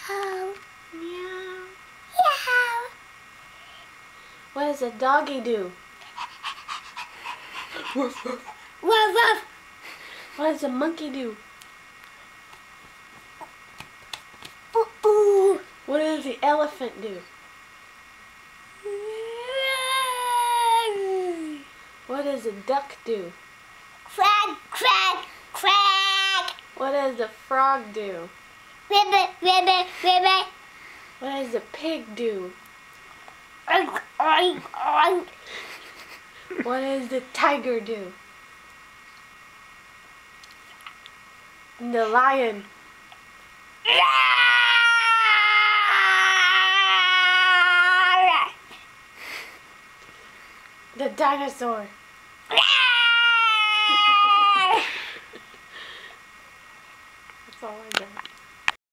Meow. Meow. Meow. What does a doggy do? Woof woof. What does a monkey do? Ooh ooh. What does the elephant do? What does a duck do? Quack quack quack. What does the frog do? Ribbit ribbit ribbit. What does the pig do? Oink oink oink. What does the tiger do? And the lion. The dinosaur. That's all I got.